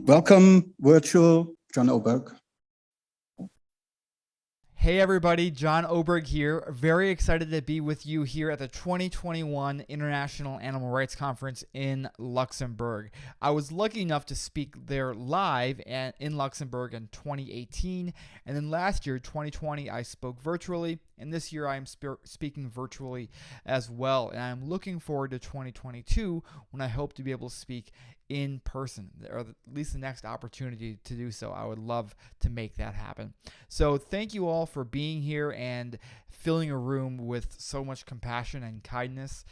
Welcome, virtual John Oberg. Hey everybody, John Oberg here. Very excited to be with you here at the 2021 International Animal Rights Conference in Luxembourg. I was lucky enough to speak there live in Luxembourg in 2018, and then last year, 2020, I spoke virtually, and this year I am speaking virtually as well. And I'm looking forward to 2022 when I hope to be able to speak in person, or at least the next opportunity to do so. I would love to make that happen. So thank you all for being here and filling a room with so much compassion and kindness.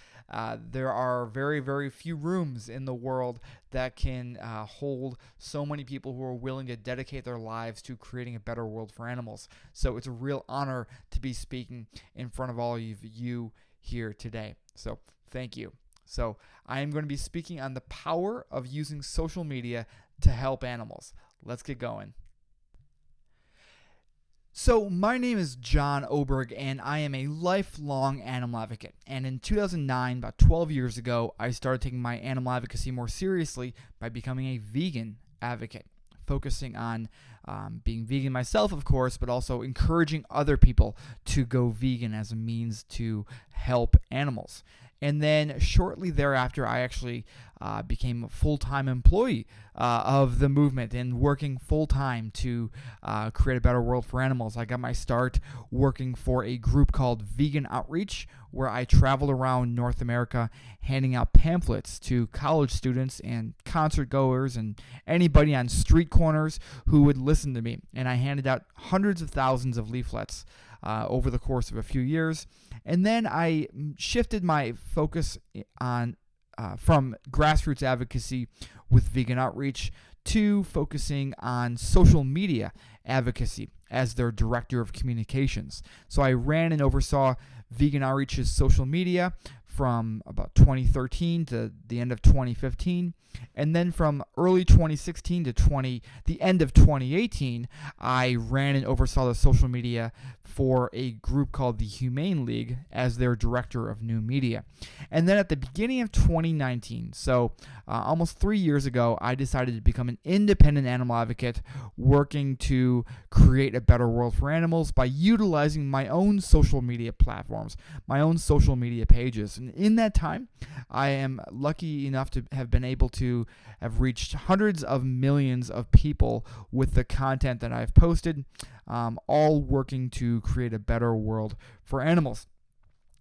There are very, very few rooms in the world that can hold so many people who are willing to dedicate their lives to creating a better world for animals. So it's a real honor to be speaking in front of all of you here today. So thank you. So I am going to be speaking on the power of using social media to help animals. Let's get going. So my name is John Oberg, and I am a lifelong animal advocate. And in 2009, about 12 years ago, I started taking my animal advocacy more seriously by becoming a vegan advocate, focusing on being vegan myself, of course, but also encouraging other people to go vegan as a means to help animals. And then shortly thereafter, I actually became a full-time employee of the movement and working full-time to create a better world for animals. I got my start working for a group called Vegan Outreach, where I traveled around North America handing out pamphlets to college students and concert goers and anybody on street corners who would listen to me. And I handed out hundreds of thousands of leaflets over the course of a few years. And then I shifted my focus on from grassroots advocacy with Vegan Outreach to focusing on social media advocacy as their director of communications. So I ran and oversaw Vegan Outreach's social media from about 2013 to the end of 2015. And then from early 2016 to the end of 2018, I ran and oversaw the social media for a group called the Humane League as their director of new media. And then at the beginning of 2019, so almost 3 years ago, I decided to become an independent animal advocate working to create a better world for animals by utilizing my own social media platforms, my own social media pages. And in that time, I am lucky enough to have been able to have reached hundreds of millions of people with the content that I've posted, all working to create a better world for animals.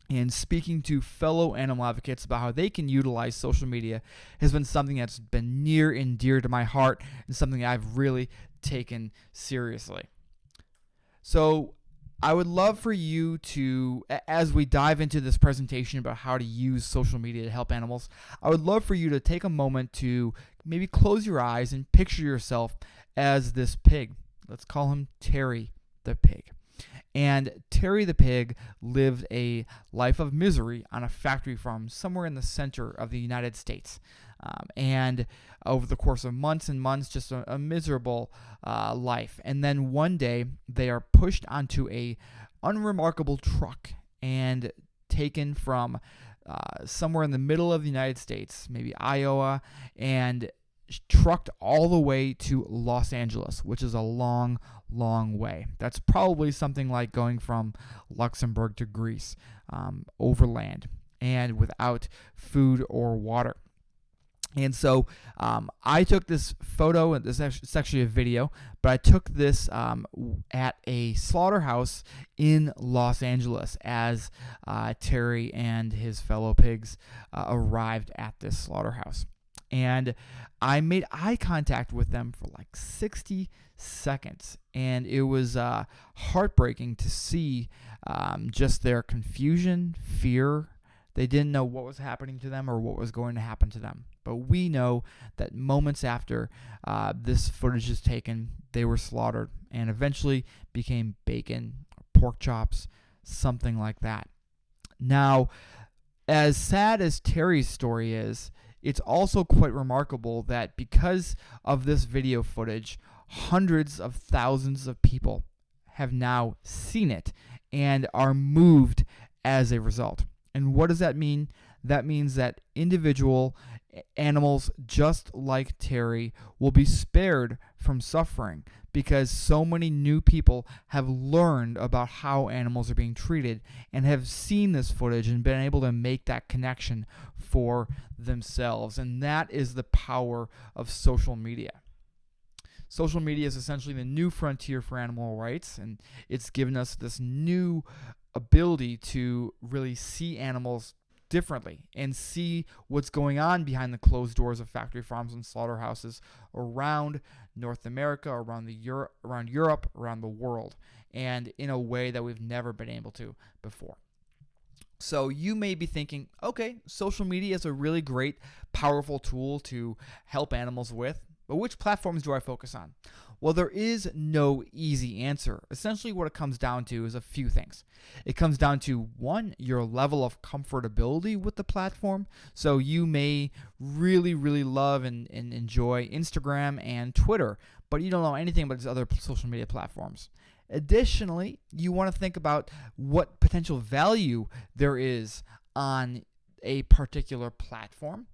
And speaking to fellow animal advocates about how they can utilize social media has been something that's been near and dear to my heart and something I've really taken seriously. So I would love for you to, as we dive into this presentation about how to use social media to help animals, I would love for you to take a moment to maybe close your eyes and picture yourself as this pig. Let's call him Terry the pig. And Terry the pig lived a life of misery on a factory farm somewhere in the center of the United States. And over the course of months and months, just a miserable life. And then one day, they are pushed onto a unremarkable truck and taken from somewhere in the middle of the United States, maybe Iowa, and trucked all the way to Los Angeles, which is a long, long way. That's probably something like going from Luxembourg to Greece overland and without food or water. And so I took this photo, and it's actually a video, but I took this at a slaughterhouse in Los Angeles as Terry and his fellow pigs arrived at this slaughterhouse. And I made eye contact with them for like 60 seconds, and it was heartbreaking to see just their confusion, fear. They didn't know what was happening to them or what was going to happen to them. But we know that moments after this footage is taken, they were slaughtered and eventually became bacon, pork chops, something like that. Now, as sad as Terry's story is, it's also quite remarkable that because of this video footage, hundreds of thousands of people have now seen it and are moved as a result. And what does that mean? That means that individual animals just like Terry will be spared from suffering because so many new people have learned about how animals are being treated and have seen this footage and been able to make that connection for themselves. And that is the power of social media. Social media is essentially the new frontier for animal rights, and it's given us this new ability to really see animals differently and see what's going on behind the closed doors of factory farms and slaughterhouses around North America, around Europe, around the world, and in a way that we've never been able to before. So you may be thinking, okay, social media is a really great, powerful tool to help animals with, but which platforms do I focus on? Well, there is no easy answer. Essentially, what it comes down to is a few things. It comes down to, one, your level of comfortability with the platform. So you may really, really love and enjoy Instagram and Twitter, but you don't know anything about these other social media platforms. Additionally, you want to think about what potential value there is on a particular platform.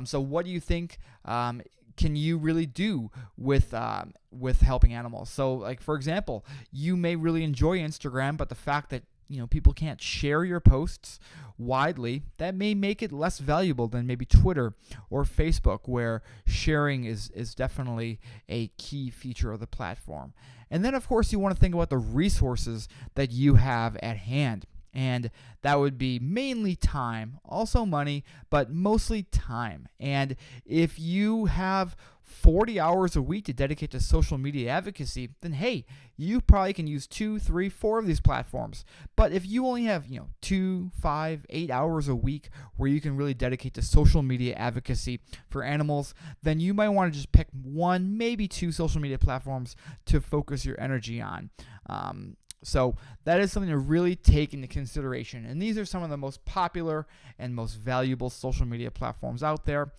So what do you think can you really do with helping animals? So, like, for example, you may really enjoy Instagram, but the fact that people can't share your posts widely, that may make it less valuable than maybe Twitter or Facebook, where sharing is definitely a key feature of the platform. And then, of course, you want to think about the resources that you have at hand. And that would be mainly time, also money, but mostly time. And if you have 40 hours a week to dedicate to social media advocacy, then hey, you probably can use 2, 3, 4 of these platforms. But if you only have 2, 5, 8 hours a week where you can really dedicate to social media advocacy for animals, then you might want to just pick 1, maybe 2 social media platforms to focus your energy on. So that is something to really take into consideration. And these are some of the most popular and most valuable social media platforms out there.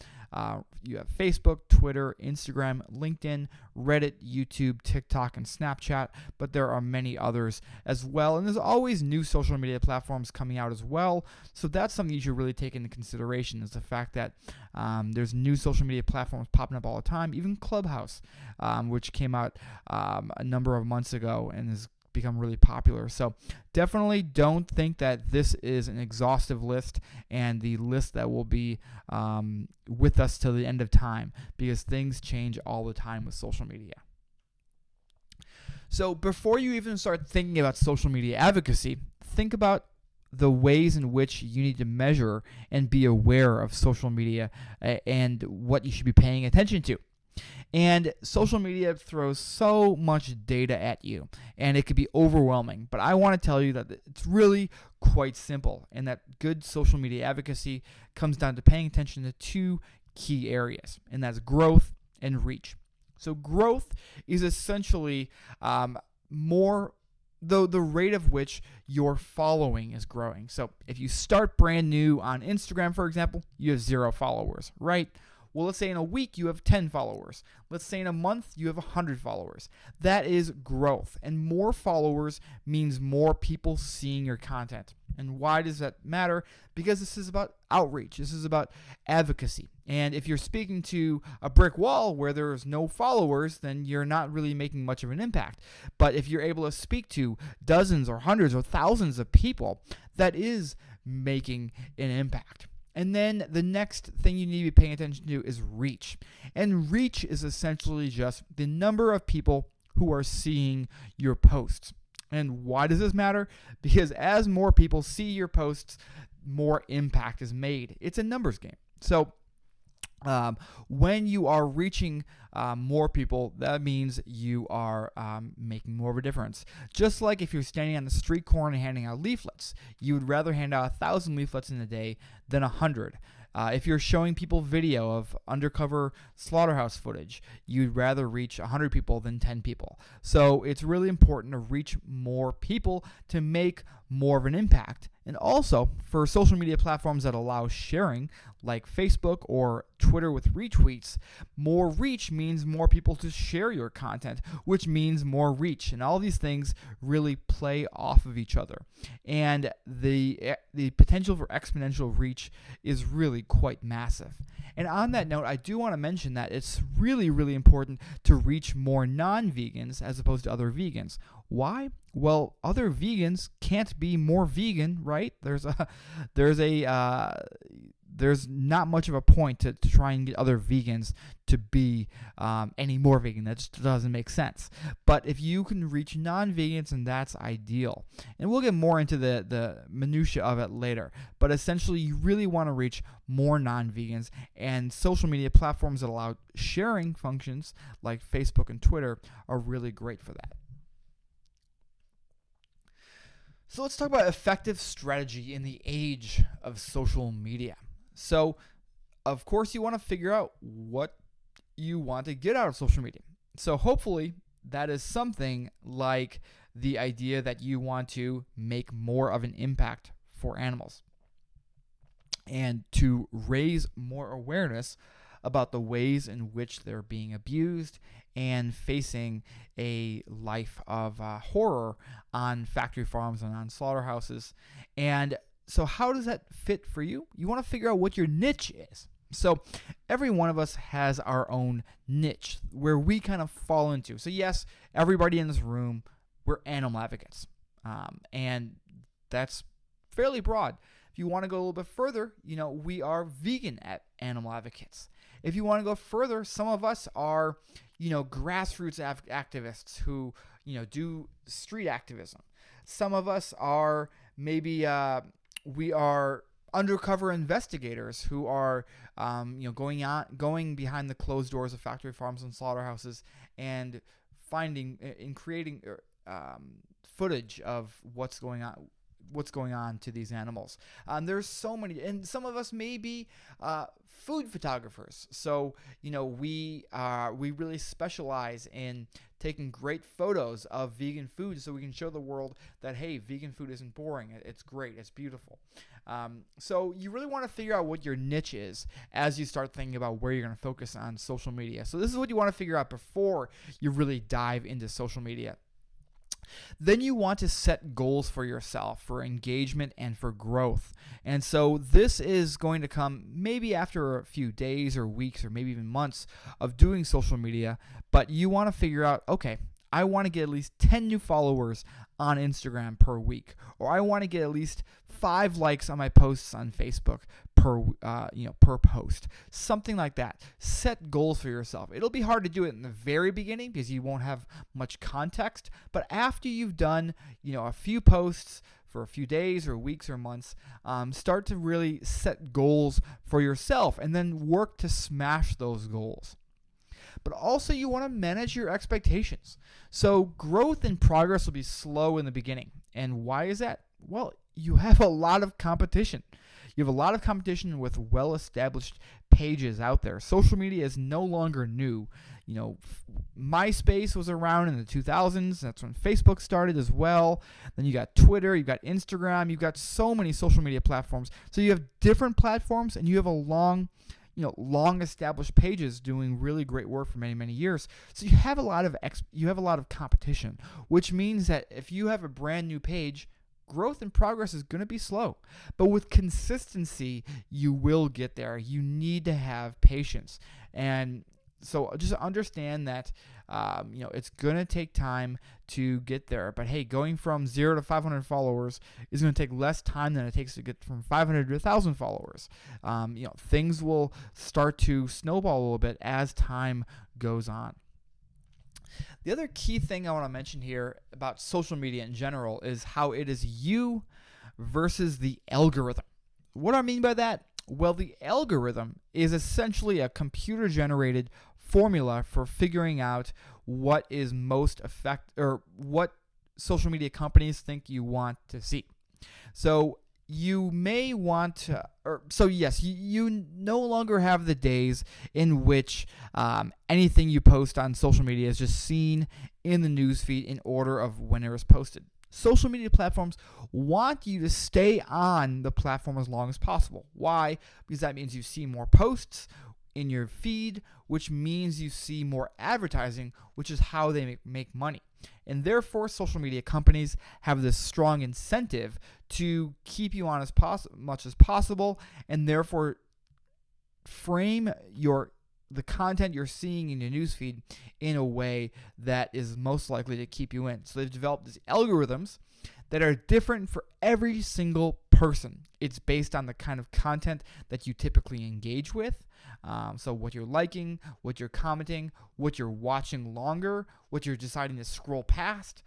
You have Facebook, Twitter, Instagram, LinkedIn, Reddit, YouTube, TikTok, and Snapchat, but there are many others as well. And there's always new social media platforms coming out as well. So that's something you should really take into consideration, is the fact that there's new social media platforms popping up all the time. Even Clubhouse, which came out a number of months ago and is become really popular. So definitely don't think that this is an exhaustive list and the list that will be with us till the end of time, because things change all the time with social media. So before you even start thinking about social media advocacy, think about the ways in which you need to measure and be aware of social media and what you should be paying attention to. And social media throws so much data at you, and it could be overwhelming. But I want to tell you that it's really quite simple, and that good social media advocacy comes down to paying attention to 2 key areas, and that's growth and reach. So growth is essentially the rate of which your following is growing. So if you start brand new on Instagram, for example, you have 0 followers, right? Well, let's say in a week you have 10 followers. Let's say in a month you have 100 followers. That is growth. And more followers means more people seeing your content. And why does that matter? Because this is about outreach. This is about advocacy. And if you're speaking to a brick wall where there's no followers, then you're not really making much of an impact. But if you're able to speak to dozens or hundreds or thousands of people, that is making an impact. And then the next thing you need to be paying attention to is reach. And reach is essentially just the number of people who are seeing your posts. And why does this matter? Because as more people see your posts, more impact is made. It's a numbers game. So when you are reaching more people, that means you are making more of a difference. Just like if you're standing on the street corner and handing out leaflets, you would rather hand out 1,000 leaflets in a day than 100. If you're showing people video of undercover slaughterhouse footage, you'd rather reach 100 people than 10 people. So it's really important to reach more people to make more of an impact. And also, for social media platforms that allow sharing, like Facebook or Twitter with retweets, more reach means more people to share your content, which means more reach. And all these things really play off of each other. And the potential for exponential reach is really quite massive. And on that note, I do want to mention that it's really, really important to reach more non-vegans as opposed to other vegans. Why? Well, other vegans can't be more vegan, right? There's not much of a point to try and get other vegans to be any more vegan. That just doesn't make sense. But if you can reach non-vegans, then that's ideal. And we'll get more into the minutia of it later. But essentially, you really want to reach more non-vegans, and social media platforms that allow sharing functions like Facebook and Twitter are really great for that. So let's talk about effective strategy in the age of social media. So, of course, you want to figure out what you want to get out of social media. So hopefully that is something like the idea that you want to make more of an impact for animals and to raise more awareness about the ways in which they're being abused and facing a life of horror on factory farms and on slaughterhouses. And so how does that fit for you? You want to figure out what your niche is. So every one of us has our own niche where we kind of fall into. So yes, everybody in this room, we're animal advocates. And that's fairly broad. If you want to go a little bit further, we are vegan animal advocates. If you want to go further, some of us are, grassroots activists who, do street activism. Some of us are maybe we are undercover investigators who are, going behind the closed doors of factory farms and slaughterhouses and creating footage of what's going on to these animals. There's so many, and some of us may be food photographers. So we really specialize in taking great photos of vegan food, so we can show the world that, hey, vegan food isn't boring. It's great. It's beautiful. So you really want to figure out what your niche is as you start thinking about where you're going to focus on social media. So this is what you want to figure out before you really dive into social media. Then you want to set goals for yourself, for engagement and for growth. And so this is going to come maybe after a few days or weeks or maybe even months of doing social media, but you want to figure out, okay, I want to get at least 10 new followers on Instagram per week, or I want to get at least 5 likes on my posts on Facebook per post, something like that. Set goals for yourself. It'll be hard to do it in the very beginning because you won't have much context, but after you've done, a few posts for a few days or weeks or months, start to really set goals for yourself and then work to smash those goals. But also you want to manage your expectations. So growth and progress will be slow in the beginning. And why is that? Well, you have a lot of competition. You have a lot of competition with well-established pages out there. Social media is no longer new. MySpace was around in the 2000s. That's when Facebook started as well. Then you got Twitter, you've got Instagram, you've got so many social media platforms. So you have different platforms and you have a long established pages doing really great work for many, many years. So you have a lot of competition, which means that if you have a brand new page, growth and progress is going to be slow. But with consistency, you will get there. You need to have patience. And so just understand that it's going to take time to get there. But hey, going from 0 to 500 followers is going to take less time than it takes to get from 500 to 1,000 followers. Things will start to snowball a little bit as time goes on. The other key thing I want to mention here about social media in general is how it is you versus the algorithm. What do I mean by that? Well, the algorithm is essentially a computer-generated formula for figuring out what is most or what social media companies think you want to see. So you may want to, yes, you no longer have the days in which anything you post on social media is just seen in the newsfeed in order of when it was posted. Social media platforms want you to stay on the platform as long as possible. Why? Because that means you see more posts in your feed, which means you see more advertising, which is how they make money. And therefore, social media companies have this strong incentive to keep you on as much as possible, and therefore frame the content you're seeing in your newsfeed in a way that is most likely to keep you in. So they've developed these algorithms that are different for every single person. It's based on the kind of content that you typically engage with. So what you're liking, what you're commenting, what you're watching longer, what you're deciding to scroll past.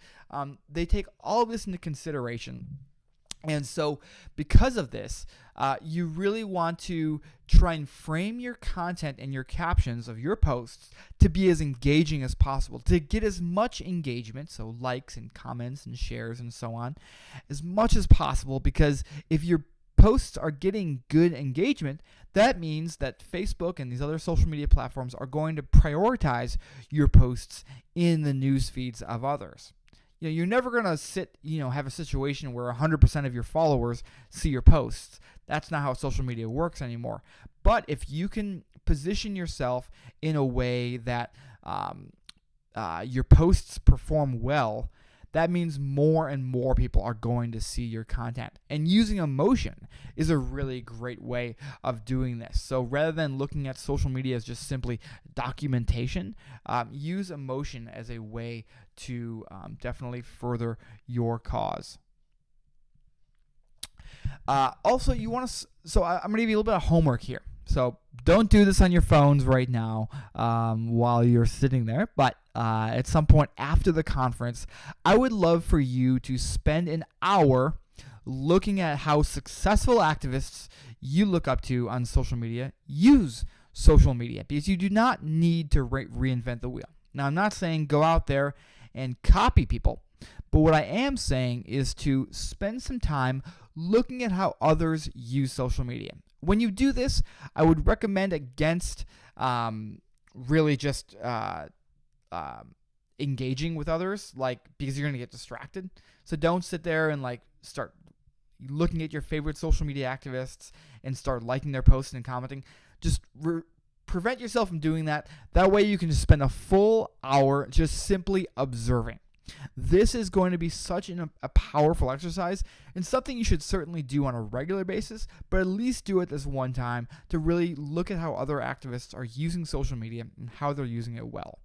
They take all of this into consideration. And so because of this, you really want to try and frame your content and your captions of your posts to be as engaging as possible, to get as much engagement, so likes and comments and shares and so on, as much as possible, because if your posts are getting good engagement, that means that Facebook and these other social media platforms are going to prioritize your posts in the news feeds of others. You're never going to have a situation where 100% of your followers see your posts. That's not how social media works anymore. But if you can position yourself in a way that your posts perform well, that means more and more people are going to see your content. And using emotion is a really great way of doing this. So rather than looking at social media as just simply documentation, use emotion as a way to definitely further your cause. Also, you want to. So I'm going to give you a little bit of homework here. So don't do this on your phones right now while you're sitting there. But at some point after the conference, I would love for you to spend an hour looking at how successful activists you look up to on social media use social media, because you do not need to reinvent the wheel. Now, I'm not saying go out there and copy people, but what I am saying is to spend some time looking at how others use social media. When you do this, I would recommend against really just engaging with others, because you're going to get distracted. So don't sit there and start looking at your favorite social media activists and start liking their posts and commenting. Just prevent yourself from doing that. That way you can just spend a full hour just simply observing. This is going to be such a powerful exercise, and something you should certainly do on a regular basis, but at least do it this one time to really look at how other activists are using social media and how they're using it well.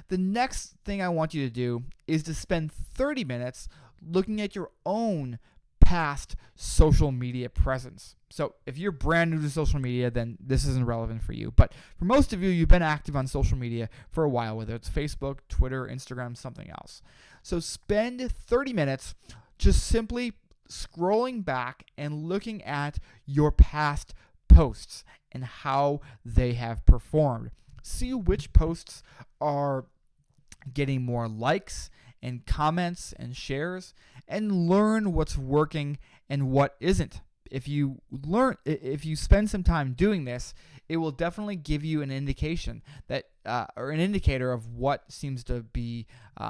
The next thing I want you to do is to spend 30 minutes looking at your own past social media presence. So if you're brand new to social media, then this isn't relevant for you. But for most of you, you've been active on social media for a while, whether it's Facebook, Twitter, Instagram, something else. So spend 30 minutes just simply scrolling back and looking at your past posts and how they have performed. See which posts are getting more likes and comments and shares, and learn what's working and what isn't. If you spend some time doing this, it will definitely give you an indication that, or an indicator of what seems to be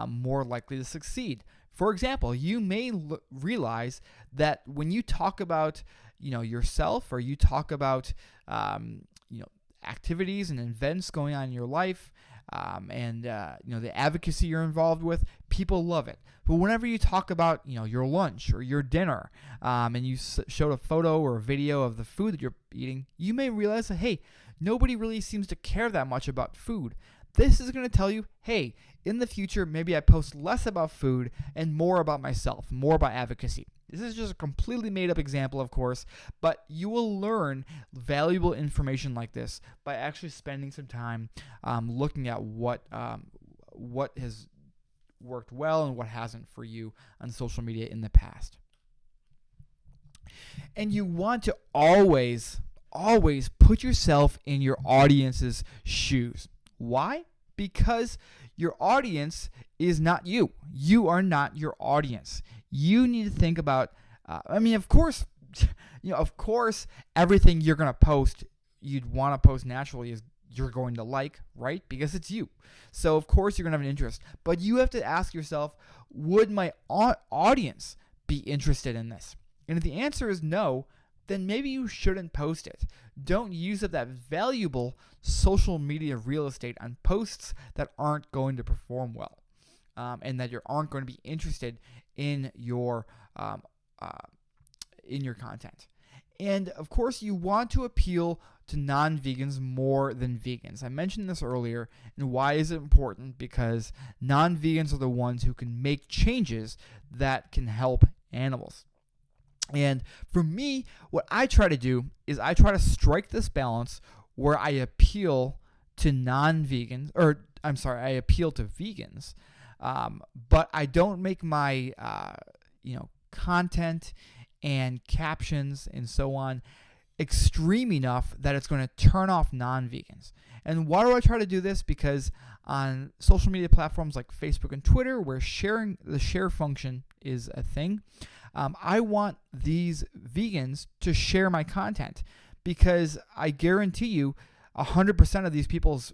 more likely to succeed. For example, you may realize that when you talk about, yourself, or you talk about, activities and events going on in your life, and the advocacy you're involved with, people love it. But whenever you talk about your lunch or your dinner, and you showed a photo or a video of the food that you're eating, you may realize that, hey, nobody really seems to care that much about food. This is going to tell you, hey, in the future, maybe I post less about food and more about myself, more about advocacy. This is just a completely made-up example, of course, but you will learn valuable information like this by actually spending some time looking at what has worked well and what hasn't for you on social media in the past. And you want to always put yourself in your audience's shoes. Why? Because your audience is not you. You are not your audience. You need to think about, of course, everything you're going to post, you'd want to post naturally is you're going to like, right? Because it's you. So, of course, you're going to have an interest. But you have to ask yourself, would my audience be interested in this? And if the answer is no, then maybe you shouldn't post it. Don't use up that valuable social media real estate on posts that aren't going to perform well, and that you aren't going to be interested in your content. And of course, you want to appeal to non-vegans more than vegans. I mentioned this earlier, and why is it important? Because non-vegans are the ones who can make changes that can help animals. And for me, what I try to do is I try to strike this balance where I appeal to non-vegans, or I'm sorry, I appeal to vegans, but I don't make my content and captions and so on extreme enough that it's going to turn off non-vegans. And why do I try to do this? Because on social media platforms like Facebook and Twitter, where the share function is a thing, I want these vegans to share my content, because I guarantee you 100% of these people's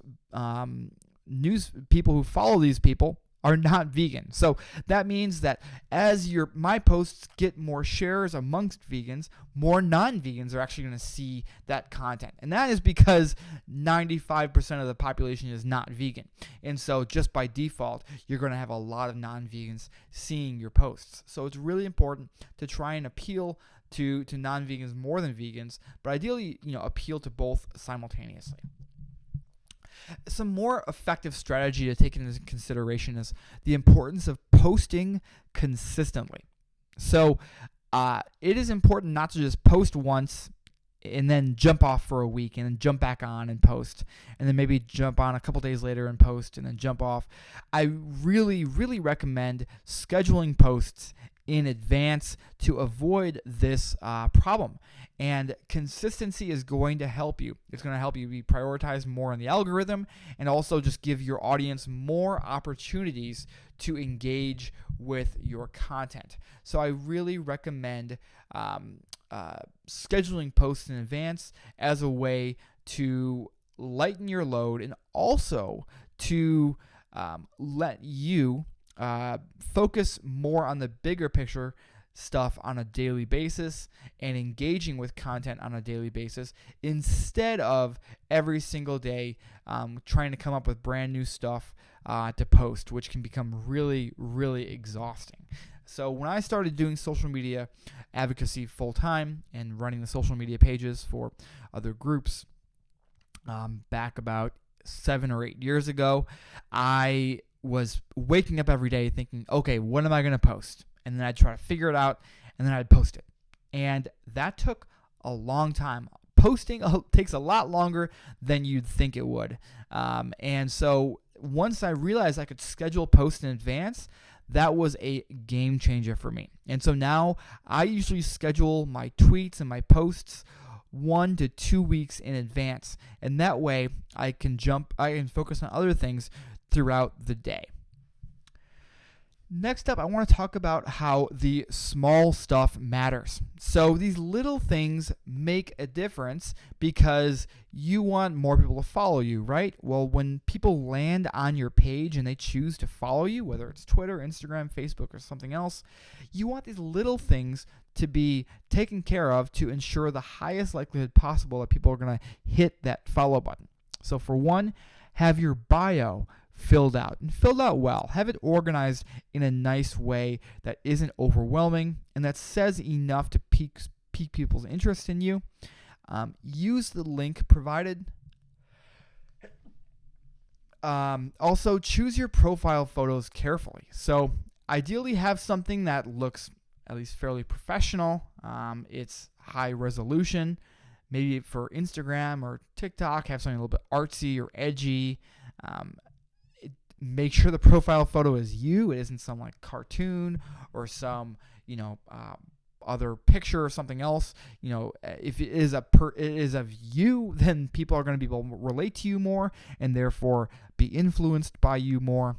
people who follow these people are not vegan. So that means that as my posts get more shares amongst vegans, more non-vegans are actually going to see that content. And that is because 95% of the population is not vegan. And so just by default, you're going to have a lot of non-vegans seeing your posts. So it's really important to try and appeal to non-vegans more than vegans, but ideally, appeal to both simultaneously. Some more effective strategy to take into consideration is the importance of posting consistently. So it is important not to just post once and then jump off for a week and then jump back on and post, and then maybe jump on a couple days later and post and then jump off. I really, really recommend scheduling posts in advance to avoid this problem. And consistency is going to help you. It's going to help you be prioritized more in the algorithm, and also just give your audience more opportunities to engage with your content. So I really recommend scheduling posts in advance as a way to lighten your load, and also to let you focus more on the bigger picture stuff on a daily basis and engaging with content on a daily basis, instead of every single day trying to come up with brand new stuff to post, which can become really, really exhausting. So when I started doing social media advocacy full time and running the social media pages for other groups back about 7 or 8 years ago, I was waking up every day thinking, okay, what am I going to post? And then I'd try to figure it out, and then I'd post it. And that took a long time. Posting takes a lot longer than you'd think it would. And so once I realized I could schedule posts in advance, that was a game changer for me. And so now I usually schedule my tweets and my posts 1 to 2 weeks in advance. And that way I can focus on other things throughout the day. Next up, I want to talk about how the small stuff matters. So these little things make a difference because you want more people to follow you, right? Well, when people land on your page and they choose to follow you, whether it's Twitter, Instagram, Facebook, or something else, you want these little things to be taken care of to ensure the highest likelihood possible that people are going to hit that follow button. So for one, have your bio filled out well. Have it organized in a nice way that isn't overwhelming and that says enough to pique people's interest in you. Use the link provided. Also, choose your profile photos carefully. So ideally have something that looks at least fairly professional. It's high resolution. Maybe for Instagram or TikTok, have something a little bit artsy or edgy. Make sure the profile photo is you. It isn't some like cartoon or some, other picture or something else. If it is of you, then people are going to be able to relate to you more and therefore be influenced by you more.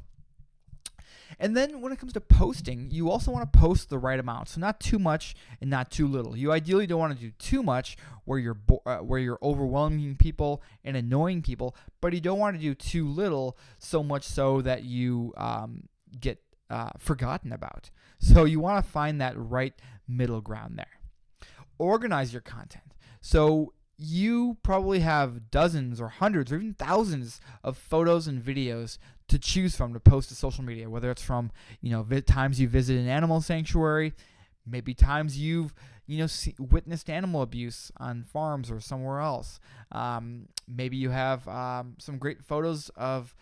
And then when it comes to posting, you also want to post the right amount. So not too much and not too little. You ideally don't want to do too much where you're overwhelming people and annoying people, but you don't want to do too little so much so that you get forgotten about. So you want to find that right middle ground there. Organize your content. So you probably have dozens or hundreds or even thousands of photos and videos to choose from to post to social media, whether it's from times you visit an animal sanctuary, maybe times you've witnessed animal abuse on farms or somewhere else. Maybe you have some great photos of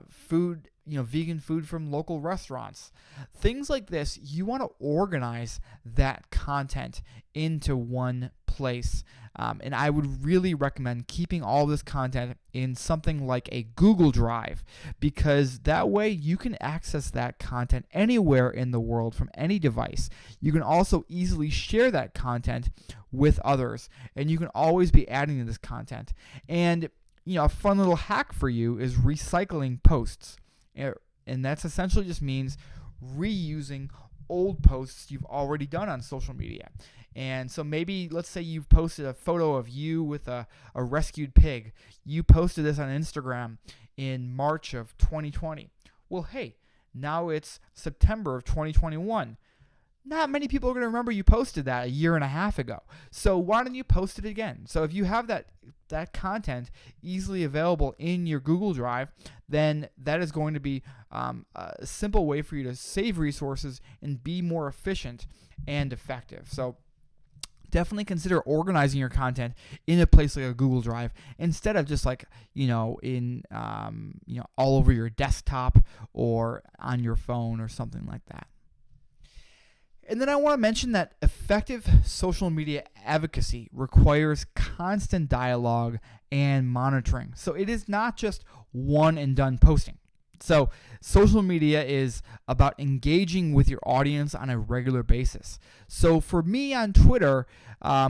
food, vegan food from local restaurants. Things like this, you want to organize that content into one place. And I would really recommend keeping all this content in something like a Google Drive, because that way you can access that content anywhere in the world from any device. You can also easily share that content with others, and you can always be adding to this content. And a fun little hack for you is recycling posts. And that's essentially just means reusing old posts you've already done on social media. And so maybe, let's say you've posted a photo of you with a rescued pig. You posted this on Instagram in March of 2020. Well, hey, now it's September of 2021. Not many people are going to remember you posted that a year and a half ago. So why don't you post it again? So if you have that content easily available in your Google Drive, then that is going to be a simple way for you to save resources and be more efficient and effective. So definitely consider organizing your content in a place like a Google Drive instead of just in all over your desktop or on your phone or something like that. And then I want to mention that effective social media advocacy requires constant dialogue and monitoring. So it is not just one and done posting. So social media is about engaging with your audience on a regular basis. So for me on Twitter,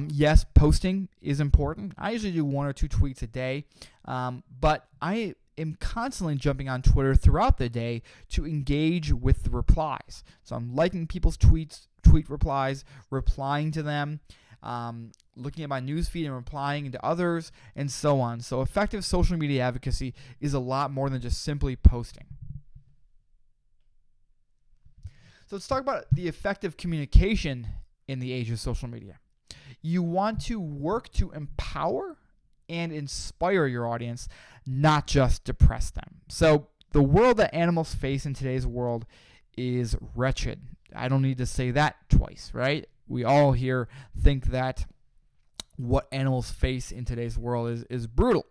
yes, posting is important. I usually do 1 or 2 tweets a day, but I am constantly jumping on Twitter throughout the day to engage with the replies. So I'm liking people's tweet replies, replying to them, looking at my newsfeed and replying to others, and so on. So effective social media advocacy is a lot more than just simply posting. So let's talk about the effective communication in the age of social media. You want to work to empower and inspire your audience, not just depress them. So the world that animals face in today's world is wretched. I don't need to say that twice, right? We all here think that what animals face in today's world is brutal.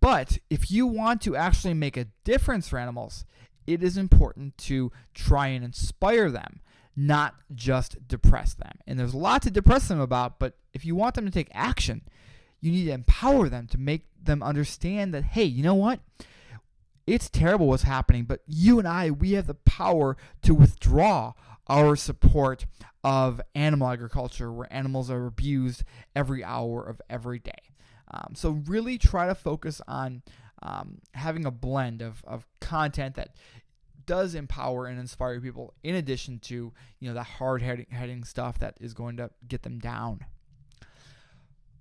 But if you want to actually make a difference for animals, it is important to try and inspire them, not just depress them. And there's a lot to depress them about, but if you want them to take action, you need to empower them to make them understand that, hey, you know what? It's terrible what's happening, but you and we have the power to withdraw our support of animal agriculture where animals are abused every hour of every day. So really try to focus on having a blend of content that does empower and inspire people, in addition to the hard-hitting stuff that is going to get them down.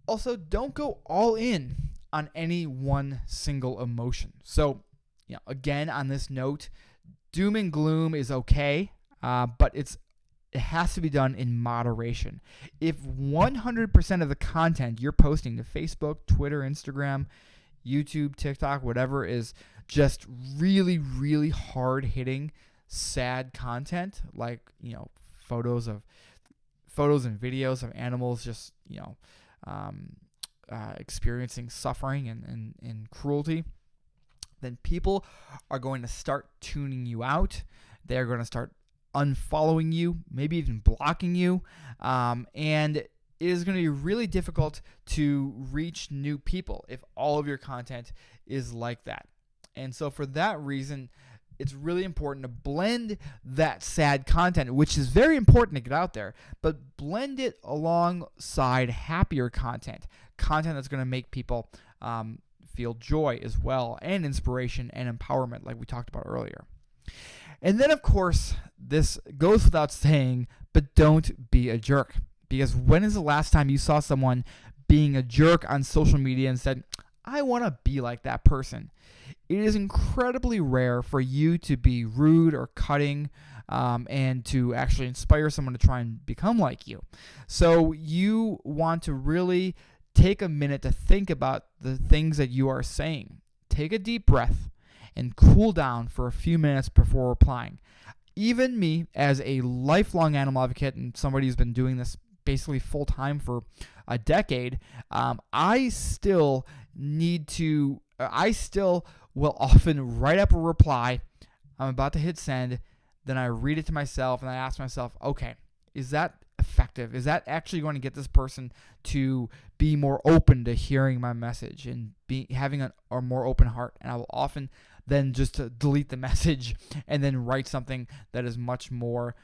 Also, don't go all in on any one single emotion. So, again, on this note, doom and gloom is okay, but it has to be done in moderation. If 100% of the content you're posting to Facebook, Twitter, Instagram, YouTube, TikTok, whatever, is just really, really hard-hitting, sad content, like photos and videos of animals just experiencing suffering and cruelty, then people are going to start tuning you out. They're going to start unfollowing you, maybe even blocking you, and it is going to be really difficult to reach new people if all of your content is like that. And so for that reason, it's really important to blend that sad content, which is very important to get out there, but blend it alongside happier content that's going to make people feel joy as well, and inspiration and empowerment, like we talked about earlier. And then, of course, this goes without saying, but don't be a jerk. Because when is the last time you saw someone being a jerk on social media and said, I want to be like that person? It is incredibly rare for you to be rude or cutting and to actually inspire someone to try and become like you. So you want to really take a minute to think about the things that you are saying. Take a deep breath and cool down for a few minutes before replying. even me, as a lifelong animal advocate and somebody who's been doing this basically full time for a decade, I still will often write up a reply. I'm about to hit send, then I read it to myself and I ask myself, okay, is that effective? Is that actually going to get this person to be more open to hearing my message and having a more open heart? And I will often then just delete the message and then write something that is much more,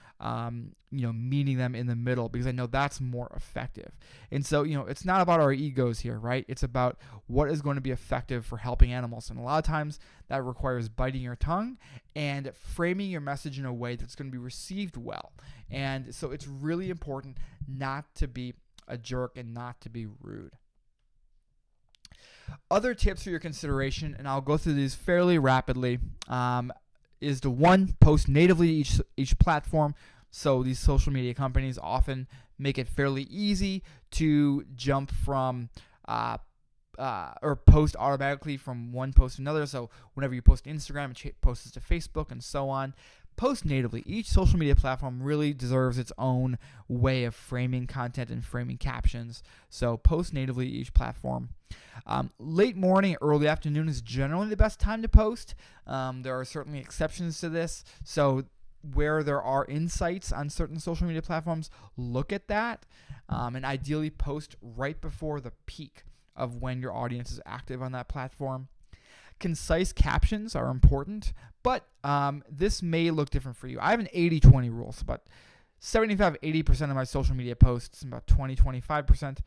meeting them in the middle, because I know that's more effective. And so, it's not about our egos here, right? It's about what is going to be effective for helping animals. And a lot of times that requires biting your tongue and framing your message in a way that's going to be received well. And so it's really important not to be a jerk and not to be rude. Other tips for your consideration, and I'll go through these fairly rapidly, is to, one, post natively to each platform. So these social media companies often make it fairly easy to jump from or post automatically from one post to another. So whenever you post to Instagram, it posts to Facebook and so on. Post natively. Each social media platform really deserves its own way of framing content and framing captions. So post natively each platform. Late morning, early afternoon is generally the best time to post. There are certainly exceptions to this. So where there are insights on certain social media platforms, look at that, and ideally post right before the peak of when your audience is active on that platform. Concise captions are important, but this may look different for you. I have an 80-20 rule, so about 75-80% of my social media posts, about 20-25%,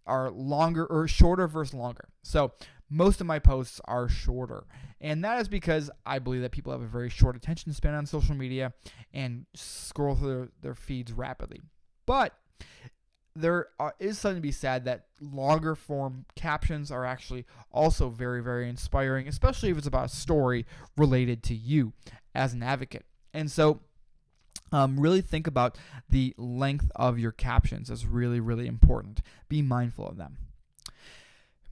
are longer or shorter versus longer. So most of my posts are shorter, and that is because I believe that people have a very short attention span on social media and scroll through their feeds rapidly. But there is something to be said that longer form captions are actually also very, very inspiring, especially if it's about a story related to you as an advocate. And so really think about the length of your captions as really, really important. Be mindful of them.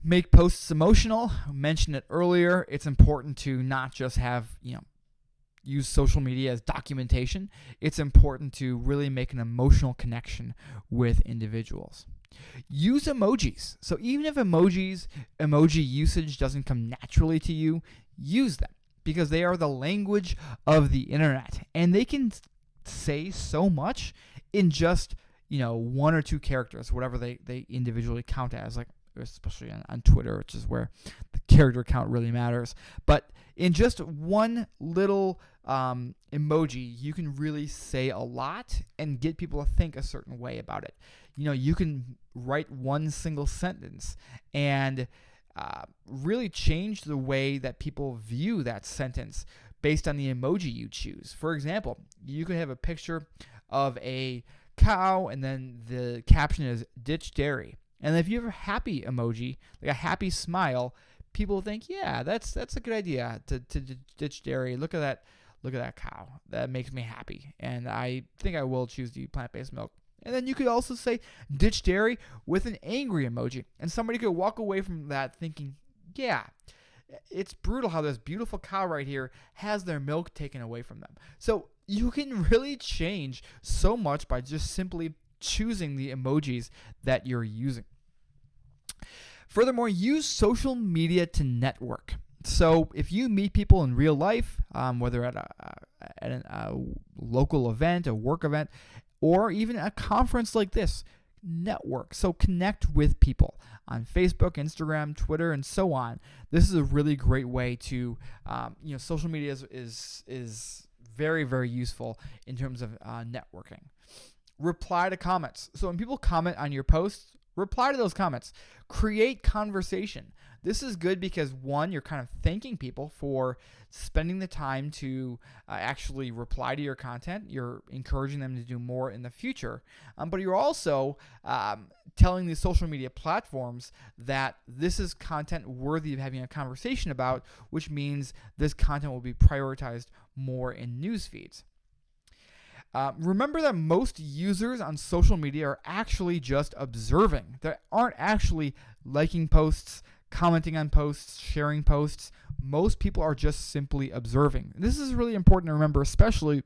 Make posts emotional. I mentioned it earlier. It's important to not just have, use social media as documentation. It's important to really make an emotional connection with individuals. Use emojis. So even if emoji usage doesn't come naturally to you, use them, because they are the language of the internet, and they can say so much in just, one or two characters, whatever they individually count as, like especially on Twitter, which is where the character count really matters. But in just one little emoji, you can really say a lot and get people to think a certain way about it. You can write one single sentence and really change the way that people view that sentence based on the emoji you choose. For example, you could have a picture of a cow and then the caption is "ditch dairy." And if you have a happy emoji, like a happy smile, people think, yeah, that's a good idea to ditch dairy. Look at that cow. That makes me happy, and I think I will choose to eat plant-based milk. And then you could also say ditch dairy with an angry emoji, and somebody could walk away from that thinking, yeah, it's brutal how this beautiful cow right here has their milk taken away from them. So you can really change so much by just simply choosing the emojis that you're using. Furthermore, use social media to network. So if you meet people in real life, whether at a local event, a work event, or even a conference like this, network. So connect with people on Facebook, Instagram, Twitter, and so on. This is a really great way to, social media is very, very useful in terms of networking. Reply to comments. So when people comment on your posts, reply to those comments. Create conversation. This is good because, one, you're kind of thanking people for spending the time to actually reply to your content. You're encouraging them to do more in the future. But you're also telling these social media platforms that this is content worthy of having a conversation about, which means this content will be prioritized more in news feeds. Remember that most users on social media are actually just observing. They aren't actually liking posts, commenting on posts, sharing posts. Most people are just simply observing. This is really important to remember, especially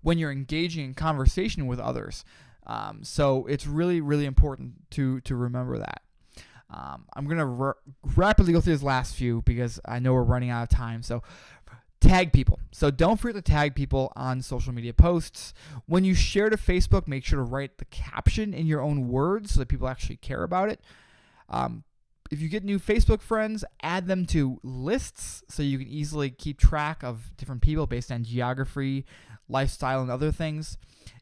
when you're engaging in conversation with others. So it's really, really important to remember that. I'm going to rapidly go through this last few because I know we're running out of time. So tag people. So don't forget to tag people on social media posts. When you share to Facebook, make sure to write the caption in your own words so that people actually care about it. If you get new Facebook friends, add them to lists so you can easily keep track of different people based on geography, lifestyle, and other things.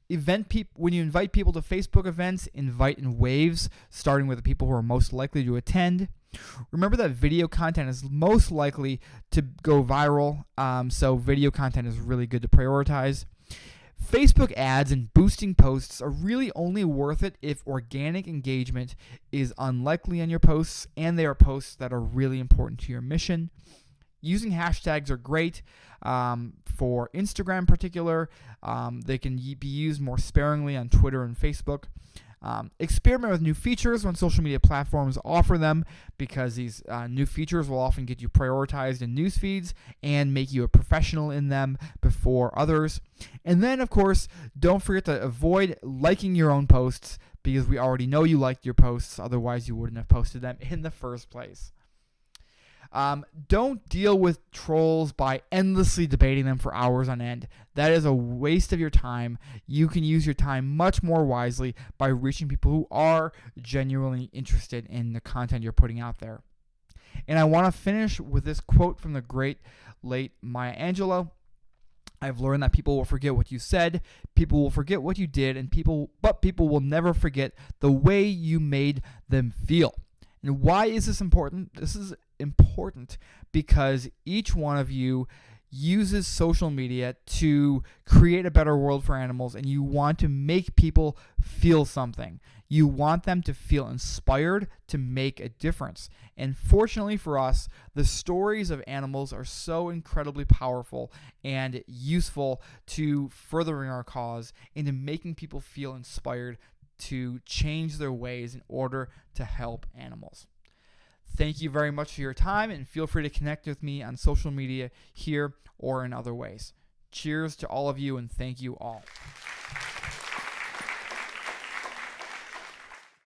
When you invite people to Facebook events, invite in waves, starting with the people who are most likely to attend. Remember that video content is most likely to go viral, so video content is really good to prioritize. Facebook ads and boosting posts are really only worth it if organic engagement is unlikely on your posts and they are posts that are really important to your mission. Using hashtags are great for Instagram in particular. They can be used more sparingly on Twitter and Facebook. Experiment with new features when social media platforms offer them, because these new features will often get you prioritized in news feeds and make you a professional in them before others. And then, of course, don't forget to avoid liking your own posts, because we already know you liked your posts. Otherwise, you wouldn't have posted them in the first place. Don't deal with trolls by endlessly debating them for hours on end. That is a waste of your time. You can use your time much more wisely by reaching people who are genuinely interested in the content you're putting out there. And I want to finish with this quote from the great late Maya Angelou. I've learned that people will forget what you said, people will forget what you did, but people will never forget the way you made them feel. And why is this important? This is important because each one of you uses social media to create a better world for animals, and you want to make people feel something. You want them to feel inspired to make a difference. And fortunately for us, the stories of animals are so incredibly powerful and useful to furthering our cause and to making people feel inspired to change their ways in order to help animals. Thank you very much for your time, and feel free to connect with me on social media here or in other ways. Cheers to all of you, and thank you all.